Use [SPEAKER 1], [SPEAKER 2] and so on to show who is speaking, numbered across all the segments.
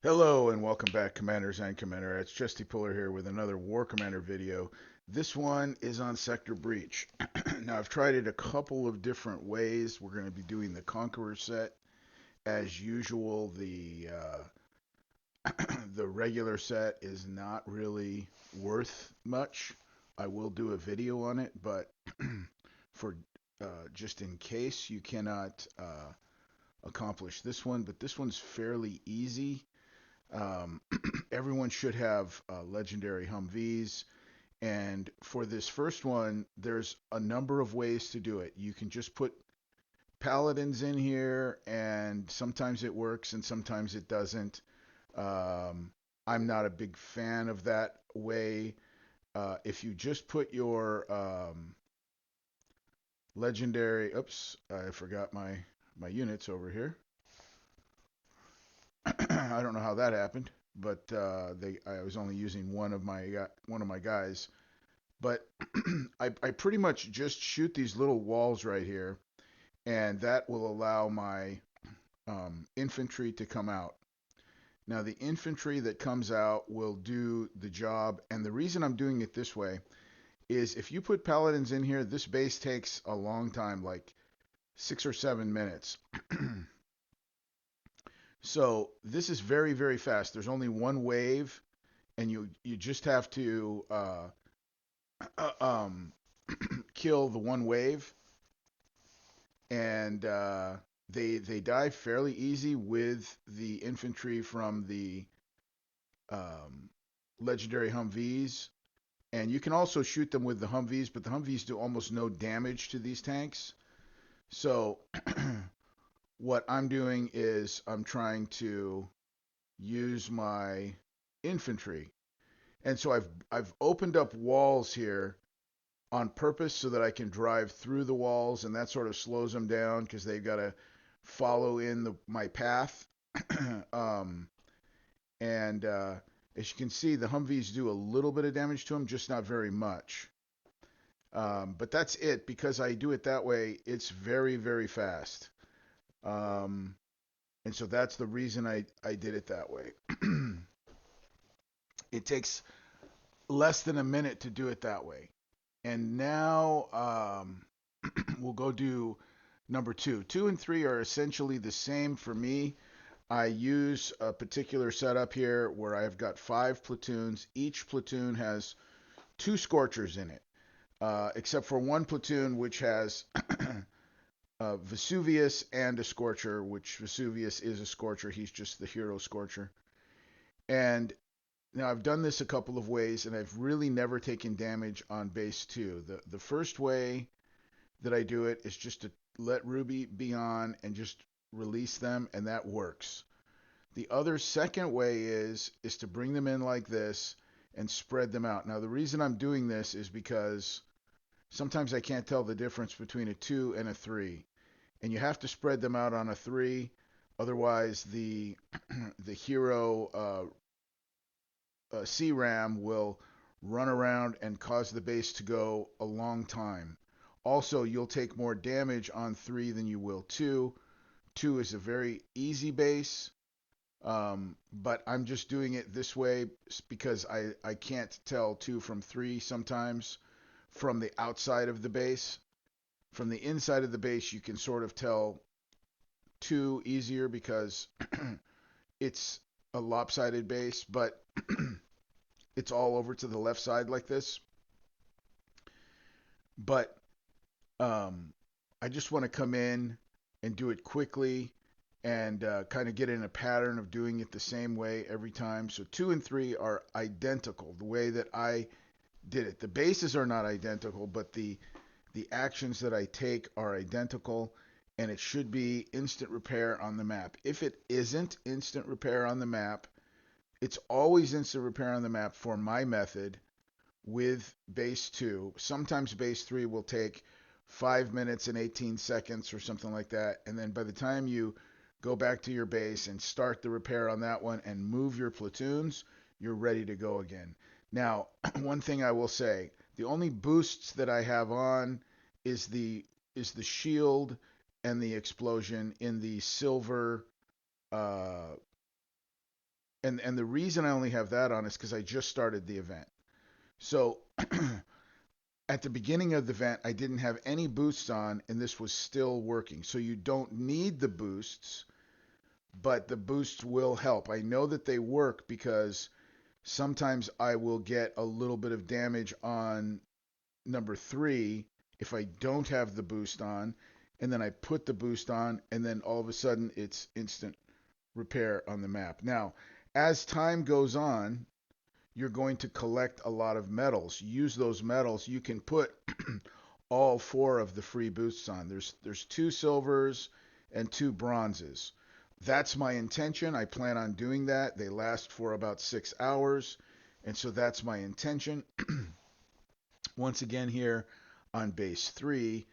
[SPEAKER 1] Hello and welcome back, Commanders and Commander. It's Chesty Puller here with another War Commander video. This one is on Sector Breach. Now, I've tried it a couple of different ways. We're going to be doing the Conqueror set. As usual, the regular set is not really worth much. I will do a video on it, but for just in case you cannot accomplish this one, but this one's fairly easy. Um, Everyone should have legendary Humvees. And for this first one, there's a number of ways to do it. You can just put paladins in here, and sometimes it works and sometimes it doesn't. Um, I'm not a big fan of that way. If you just put your legendary, oops, I forgot my units over here. I don't know how that happened, but I was only using one of my guys. But I pretty much just shoot these little walls right here, and that will allow my infantry to come out. Now, the infantry that comes out will do the job, and the reason I'm doing it this way is if you put paladins in here, this base takes a long time, like 6 or 7 minutes. So this is very, very fast. There's only one wave, and you just have to um, kill the one wave, and they die fairly easy with the infantry from the um, legendary Humvees. And you can also shoot them with the Humvees, but the Humvees do almost no damage to these tanks. So what I'm doing is I'm trying to use my infantry. And so I've opened up walls here on purpose so that I can drive through the walls, and that sort of slows them down because they've got to follow in my path. um, and as you can see, the Humvees do a little bit of damage to them, just not very much. But that's it. Because I do it that way, it's very, very fast. Um, and so that's the reason I did it that way. It takes less than a minute to do it that way. And now we'll go do number two. Two and three are essentially the same for me. I use a particular setup here where I've got 5 platoons. Each platoon has 2 Scorchers in it, except for one platoon which has Vesuvius and a Scorcher, which Vesuvius is a Scorcher. He's just the hero Scorcher. And now I've done this a couple of ways, and I've really never taken damage on base two. The first way that I do it is just to let Ruby be on and just release them, and that works. The other second way is to bring them in like this and spread them out. Now the reason I'm doing this is because sometimes I can't tell the difference between a 2 and a 3. And you have to spread them out on a 3, otherwise the the hero CRAM will run around and cause the base to go a long time. Also, you'll take more damage on 3 than you will 2. 2 is a very easy base, but I'm just doing it this way because I can't tell 2 from 3 sometimes from the outside of the base. From the inside of the base, you can sort of tell 2 easier because it's a lopsided base, but it's all over to the left side like this. But um, I just want to come in and do it quickly and kind of get in a pattern of doing it the same way every time. So 2 and 3 are identical the way that I did it. The bases are not identical, but the actions that I take are identical, and it should be instant repair on the map. If it isn't instant repair on the map, it's always instant repair on the map for my method with base 2. Sometimes base 3 will take 5 minutes and 18 seconds or something like that. And then by the time you go back to your base and start the repair on that one and move your platoons, you're ready to go again. Now, one thing I will say, the only boosts that I have on is the shield and the explosion in the silver uh, And the reason I only have that on is because I just started the event. So at the beginning of the event, I didn't have any boosts on, and this was still working. So you don't need the boosts, but the boosts will help. I know that they work because sometimes I will get a little bit of damage on number 3 if I don't have the boost on, and then I put the boost on, and then all of a sudden it's instant repair on the map. Now, as time goes on, you're going to collect a lot of medals. Use those medals. You can put all 4 of the free boosts on. There's 2 silvers and 2 bronzes. That's my intention. I plan on doing that. They last for about 6 hours, and so that's my intention. Once again here on base 3,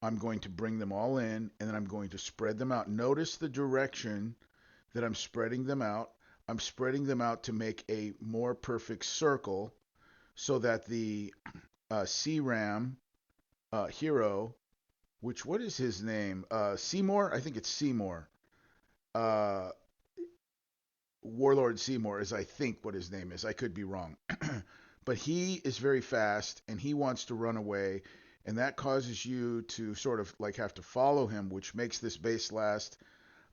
[SPEAKER 1] I'm going to bring them all in, and then I'm going to spread them out. Notice the direction that I'm spreading them out. I'm spreading them out to make a more perfect circle so that the CRAM hero, which, what is his name? Seymour? I think it's Seymour. Uh, Warlord Seymour is, I think, what his name is. I could be wrong. But he is very fast and he wants to run away. And that causes you to sort of like have to follow him, which makes this base last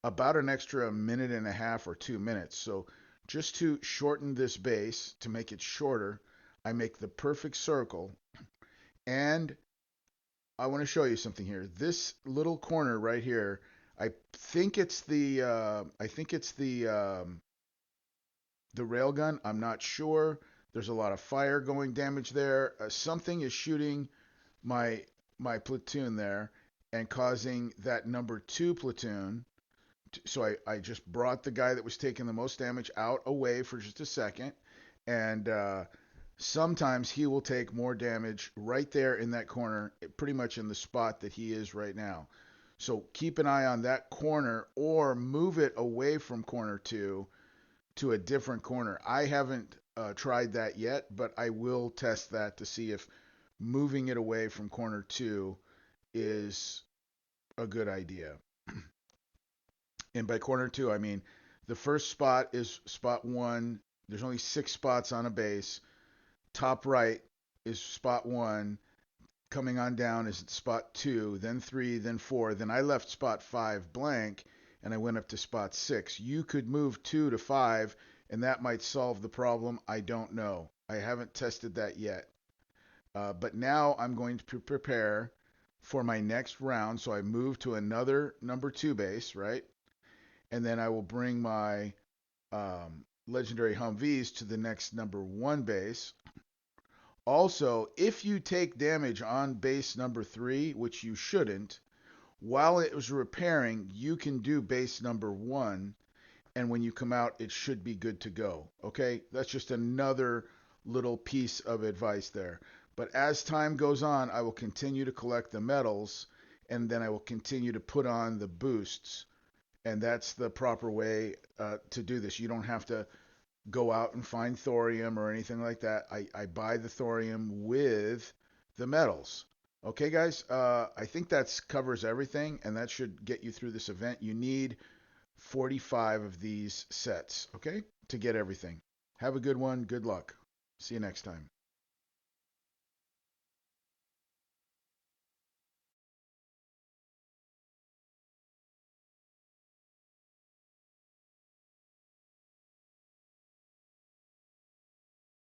[SPEAKER 1] about an extra minute and a half or 2 minutes. So just to shorten this base, to make it shorter, I make the perfect circle. And I want to show you something here. This little corner right here, I think it's the railgun. I'm not sure. There's a lot of fire going damage there. Something is shooting my platoon there and causing that number 2 platoon. So I just brought the guy that was taking the most damage out away for just a second. And sometimes he will take more damage right there in that corner, pretty much in the spot that he is right now. So keep an eye on that corner or move it away from corner 2 to a different corner. I haven't tried that yet, but I will test that to see if moving it away from corner 2 is a good idea. And by corner 2, I mean the first spot is spot 1. There's only 6 spots on a base. Top right is spot 1. Coming on down is spot 2, then 3, then 4. Then I left spot 5 blank and I went up to spot 6. You could move 2 to 5 and that might solve the problem. I don't know. I haven't tested that yet. But now I'm going to prepare for my next round. So I move to another number 2 base, right? And then I will bring my legendary Humvees to the next number 1 base. Also, if you take damage on base number 3, which you shouldn't, while it was repairing, you can do base number 1, and when you come out, it should be good to go. Okay? That's just another little piece of advice there. But as time goes on, I will continue to collect the medals, and then I will continue to put on the boosts. And that's the proper way to do this. You don't have to go out and find thorium or anything like that. I buy the thorium with the metals. Okay, guys, I think that covers everything, and that should get you through this event. You need 45 of these sets, okay, to get everything. Have a good one. Good luck. See you next time.